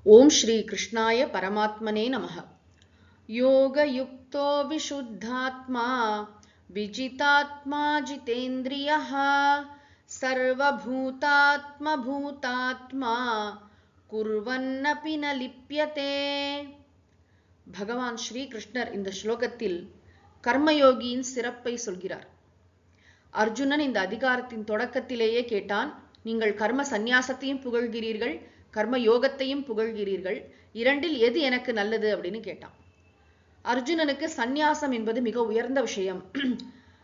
ओम श्री कृष्णाय परमात्मने नमः। योगयुक्तो विशुद्धात्मा विजितात्मा जितेन्द्रियः सर्वभूतात्मभूतात्मा कुर्वन्नपि न लिप्यते। भगवान श्री कृष्णर இந்த ஸ்லோகத்தில் கர்மயோகியின் சிறப்பை சொல்கிறார். அர்ஜுனன் இந்த அதிகாரத்தின் தொடக்கத்திலேயே கேட்டான், நீங்கள் கர்ம சந்நியாசத்தையும் புகழ்கிறீர்கள், கர்ம யோகத்தையும் புகழ்கிறீர்கள், இரண்டில் எது எனக்கு நல்லது அப்படின்னு கேட்டான். அர்ஜுனனுக்கு சந்நியாசம் என்பது மிக உயர்ந்த விஷயம்.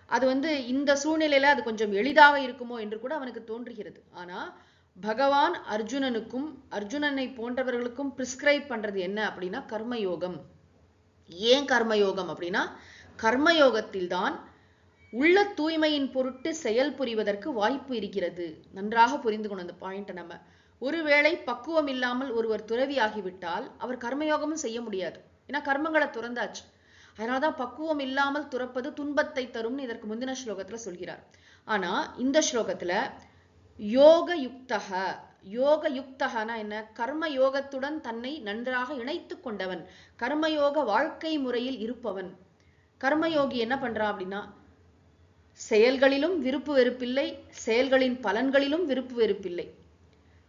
அது இந்த சூழ்நிலையில அது கொஞ்சம் எளிதாக இருக்குமோ என்று கூட அவனுக்கு தோன்றுகிறது. ஆனா பகவான் அர்ஜுனனுக்கும் அர்ஜுனனை போன்றவர்களுக்கும் பிரிஸ்கிரைப் பண்றது என்ன அப்படின்னா கர்மயோகம். ஏன் கர்மயோகம் அப்படின்னா கர்மயோகத்தில் தான் உள்ள தூய்மையின் பொருட்டு செயல் புரிவதற்கு வாய்ப்பு இருக்கிறது. நன்றாக புரிந்து கொண்டு அந்த பாயிண்ட் நம்ம ஒருவேளை பக்குவம் இல்லாமல் ஒருவர் துறவி ஆகிவிட்டால் அவர் கர்மயோகமும் செய்ய முடியாது. ஏன்னா கர்மங்களை துறந்தாச்சு. அதனாலதான் பக்குவம் இல்லாமல் துறப்பது துன்பத்தை தரும்னு இதற்கு முந்தின ஸ்லோகத்துல சொல்கிறார். ஆனா இந்த ஸ்லோகத்துல யோக யுக்தக, யோக யுக்தகனா என்ன? கர்ம யோகத்துடன் தன்னை நன்றாக இணைத்து கொண்டவன், கர்மயோக வாழ்க்கை முறையில் இருப்பவன். கர்மயோகி என்ன பண்றான் அப்படின்னா செயல்களிலும் விருப்பு வெறுப்பில்லை, செயல்களின் பலன்களிலும் விருப்பு வெறுப்பில்லை,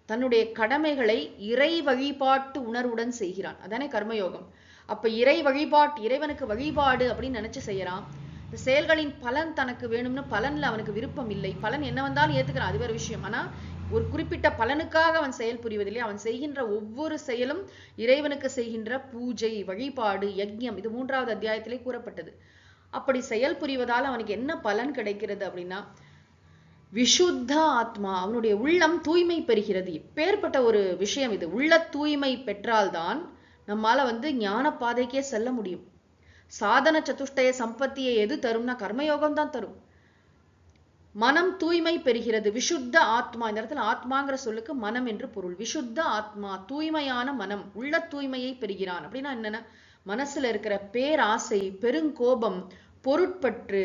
தன்னுடைய கடமைகளை இறை வழிபாட்டு உணர்வுடன் செய்கிறான். அதானே கர்மயோகம். அப்ப இறை வழிபாட்டு, இறைவனுக்கு வழிபாடு அப்படின்னு நினைச்சு செய்யறான். இந்த செயல்களின் பலன் தனக்கு வேணும்னு பலன்ல அவனுக்கு விருப்பம் இல்லை, பலன் என்ன வந்தாலும் ஏத்துக்கிறான், அது வேற விஷயம். ஆனா ஒரு குறிப்பிட்ட பலனுக்காக அவன் செயல் புரிவதில்லை. அவன் செய்கின்ற ஒவ்வொரு செயலும் இறைவனுக்கு செய்கின்ற பூஜை, வழிபாடு, யஜ்ஞம். இது 3வது அத்தியாயத்திலே கூறப்பட்டது. அப்படி செயல் புரிவதால் அவனுக்கு என்ன பலன் கிடைக்கிறது அப்படின்னா விஷுத்த ஆத்மா, அவனுடைய உள்ளம் தூய்மை பெறுகிறது. இப்பேற்பட்ட ஒரு விஷயம் இது. உள்ள தூய்மை பெற்றால்தான் நம்மால ஞான பாதைக்கே செல்ல முடியும். சாதன சதுஷ்டய சம்பத்தியை எது தரும்னா கர்மயோகம் தான் தரும். மனம் தூய்மை பெறுகிறது. விஷுத்த ஆத்மா, இந்த இடத்துல ஆத்மாங்கிற சொல்லுக்கு மனம் என்று பொருள். விஷுத்த ஆத்மா, தூய்மையான மனம், உள்ள தூய்மையை பெறுகிறான். அப்படின்னா என்னன்னா மனசுல இருக்கிற பேராசை, பெருங்கோபம், பொருட்பற்று,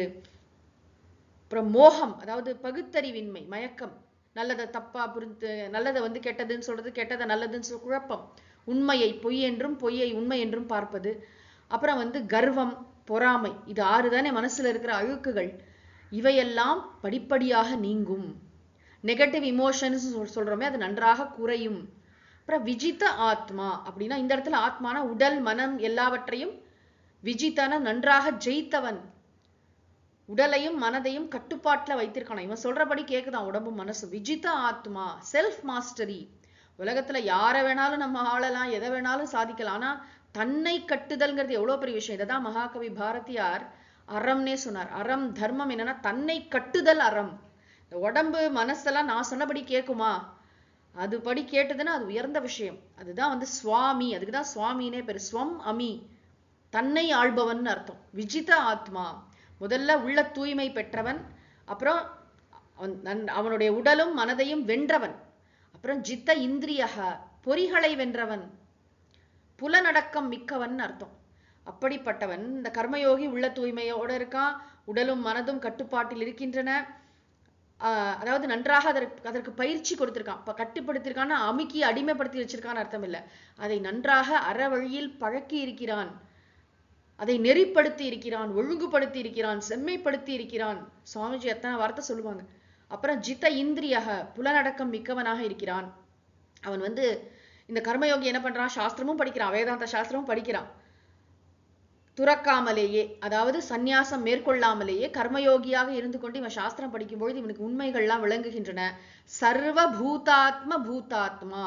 அப்புறம் மோகம், அதாவது பகுத்தறிவின்மை, மயக்கம், நல்லதை தப்பா புரிந்து, நல்லதை கெட்டதுன்னு சொல்றது, கெட்டதை நல்லதுன்னு குழப்பம், உண்மையை பொய் என்றும் பொய்யை உண்மை என்றும் பார்ப்பது, அப்புறம் கர்வம், பொறாமை, இது 6 தானே மனசுல இருக்கிற அழுக்குகள். இவையெல்லாம் படிப்படியாக நீங்கும். நெகட்டிவ் இமோஷன்ஸ் சொல்றோமே அது நன்றாக குறையும். அப்புறம் விஜித ஆத்மா அப்படின்னா இந்த இடத்துல ஆத்மான உடல் மனம் எல்லாவற்றையும், விஜிதன நன்றாக ஜெயித்தவன், உடலையும் மனதையும் கட்டுப்பாட்டுல வைத்திருக்கான். இவன் சொல்றபடி கேக்குதான் உடம்பு மனசு. விஜித ஆத்மா, செல்ஃப் மாஸ்டரி. உலகத்துல யாரை வேணாலும் நம்ம ஆளலாம், எதை வேணாலும் சாதிக்கலாம். ஆனா தன்னை கட்டுதல்ங்கிறது எவ்வளவு பெரிய விஷயம். இதைதான் மகாகவி பாரதியார் அறம்னே சொன்னார். அறம் தர்மம் என்னன்னா தன்னை கட்டுதல் அறம். இந்த உடம்பு மனசெல்லாம் நான் சொன்னபடி கேட்குமா? அது படி கேட்டதுன்னா அது உயர்ந்த விஷயம். அதுதான் சுவாமி. அதுக்குதான் சுவாமினே பேரு. ஸ்வம் அமி, தன்னை ஆள்பவன் அர்த்தம். விஜித ஆத்மா, முதல்ல உள்ள தூய்மை பெற்றவன், அப்புறம் அவனுடைய உடலும் மனதையும் வென்றவன், அப்புறம் ஜித்த இந்திரியக, பொறிகளை வென்றவன், புலனடக்கம் மிக்கவன் அர்த்தம். அப்படிப்பட்டவன் இந்த கர்மயோகி உள்ள தூய்மையோட இருக்கான், உடலும் மனதும் கட்டுப்பாட்டில் இருக்கின்றன. அதாவது நன்றாக அதற்கு பயிற்சி கொடுத்திருக்கான். இப்ப கட்டுப்படுத்திருக்கான்னா அமுக்கி அடிமைப்படுத்தி வச்சிருக்கான்னு அர்த்தம் இல்லை. அதை நன்றாக அற வழியில் பழக்கி இருக்கிறான், அதை நெறிப்படுத்தி இருக்கிறான், ஒழுங்குபடுத்தி இருக்கிறான், செம்மைப்படுத்தி இருக்கிறான். சுவாமிஜி எத்தனை வார்த்தை சொல்லுவாங்க. அப்புறம் ஜித்த இந்திரியக, புலனடக்கம் மிக்கவனாக இருக்கிறான். அவன் இந்த கர்மயோகி என்ன பண்றான்? சாஸ்திரமும் படிக்கிறான், வேதாந்த சாஸ்திரமும் படிக்கிறான். துறக்காமலேயே, அதாவது சந்நியாசம் மேற்கொள்ளாமலேயே கர்மயோகியாக இருந்து கொண்டு இவன் சாஸ்திரம் படிக்கும்பொழுது இவனுக்கு உண்மைகள்லாம் விளங்குகின்றன. சர்வ பூதாத்ம பூதாத்மா,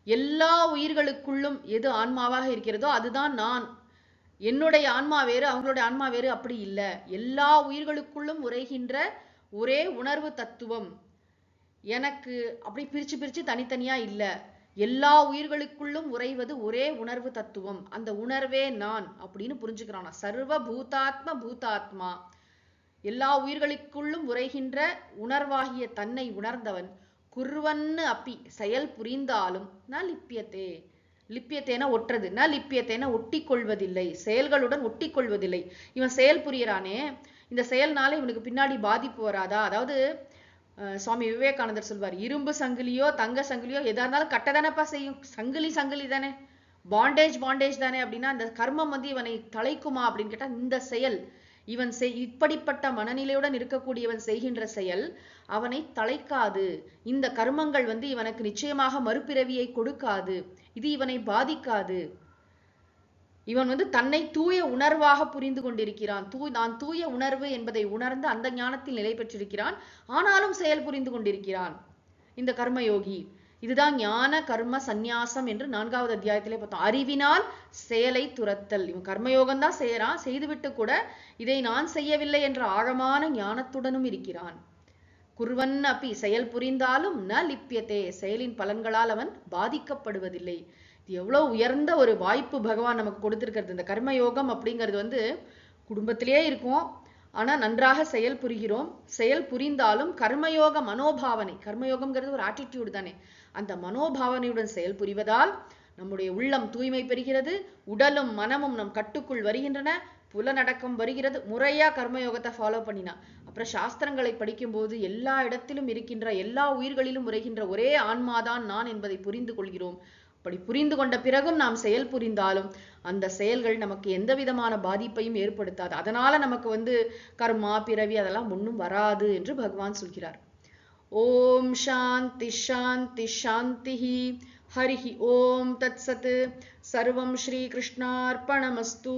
எல்லா உயிர்களுக்குள்ளும் எது ஆன்மாவாக இருக்கிறதோ அதுதான் நான். என்னுடைய ஆன்மா வேறு, அவங்களுடைய ஆன்மா வேறு, அப்படி இல்லை. எல்லா உயிர்களுக்குள்ளும் உரைகின்ற ஒரே உணர்வு தத்துவம். எனக்கு அப்படி பிரிச்சு பிரிச்சு தனித்தனியா இல்லை. எல்லா உயிர்களுக்குள்ளும் உறைவது ஒரே உணர்வு தத்துவம். அந்த உணர்வே நான் அப்படின்னு புரிஞ்சுக்கிறான். சர்வ பூதாத்ம பூதாத்மா, எல்லா உயிர்களுக்குள்ளும் உரைகின்ற உணர்வாகிய தன்னை உணர்ந்தவன். குர்வன்னு அப்பி, செயல் புரிந்தாலும் ந லிப்பியத்தே, லிப்பியத்தேன ஒட்டுறது, ந லிப்பியத்தேன ஒட்டி கொள்வதில்லை, செயல்களுடன் ஒட்டி கொள்வதில்லை. இவன் செயல் புரியறானே, இந்த செயல்னால இவனுக்கு பின்னாடி பாதிப்பு வராதா? அதாவது சுவாமி விவேகானந்தர் சொல்வார், இரும்பு சங்கிலியோ தங்க சங்கிலியோ எதா இருந்தாலும் கட்டதானப்பா செய்யும், சங்கிலி சங்கிலி தானே, பாண்டேஜ் பாண்டேஜ் தானே. அப்படின்னா அந்த கர்மம் வந்து இவனை தலைக்குமா அப்படின்னு கேட்டா, இந்த செயல் இவன் இப்படிப்பட்ட மனநிலையுடன் இருக்கக்கூடியவன் செய்கின்ற செயல் அவனை தலைக்காது. இந்த கர்மங்கள் வந்து இவனுக்கு நிச்சயமாக மறுபிறவியை கொடுக்காது, இது இவனை பாதிக்காது. இவன் வந்து தன்னை தூய உணர்வாக புரிந்து கொண்டிருக்கிறான். நான் தூய உணர்வு என்பதை உணர்ந்து அந்த ஞானத்தில் நிலை பெற்றிருக்கிறான். ஆனாலும் செயல் புரிந்து கொண்டிருக்கிறான் இந்த கர்மயோகி. இதுதான் ஞான கர்ம சந்நியாசம் என்று 4வது அத்தியாயத்திலே பார்த்தோம். அறிவினால் செயலை துரத்தல். இவன் கர்மயோகம் தான் செய்யறான், செய்துவிட்டு கூட இதை நான் செய்யவில்லை என்ற ஆழமான ஞானத்துடனும் இருக்கிறான். குர்வன் அப்பி, செயல் புரிந்தாலும் ந லிப்பியத்தே, செயலின் பலன்களால் அவன் பாதிக்கப்படுவதில்லை. இது எவ்வளவு உயர்ந்த ஒரு வாய்ப்பு பகவான் நமக்கு கொடுத்திருக்கிறது. இந்த கர்மயோகம் அப்படிங்கிறது வந்து குடும்பத்திலேயே இருக்கும், ஆனா நன்றாக செயல் புரிகிறோம். செயல் புரிந்தாலும் கர்மயோக மனோபாவனை, கர்மயோகம்ங்கிறது ஒரு ஆட்டிடியூடு தானே, அந்த மனோபாவனையுடன் செயல் புரிவதால் நம்முடைய உள்ளம் தூய்மை பெறுகிறது, உடலும் மனமும் நம் கட்டுக்குள் வருகின்றன, புலனடக்கம் வருகிறது. முறையா கர்மயோகத்தை ஃபாலோ பண்ணினா அப்புறம் சாஸ்திரங்களை படிக்கும்போது எல்லா இடத்திலும் இருக்கின்ற, எல்லா உயிர்களிலும் உரைகின்ற ஒரே ஆன்மாதான் நான் என்பதை புரிந்து கொள்கிறோம். அப்படி புரிந்து கொண்ட பிறகும் நாம் செயல் புரிந்தாலும் அந்த செயல்கள் நமக்கு எந்த விதமான பாதிப்பையும் ஏற்படுத்தாது. அதனால நமக்கு வந்து கர்மா பிறவி அதெல்லாம் ஒன்றும் வராது என்று பகவான் சொல்கிறார். ஓம் சாந்தி சாந்தி சாந்தி. ஹரிஹி ஓம் தத் சத். சர்வம் ஸ்ரீ கிருஷ்ணார்ப்பணமஸ்து.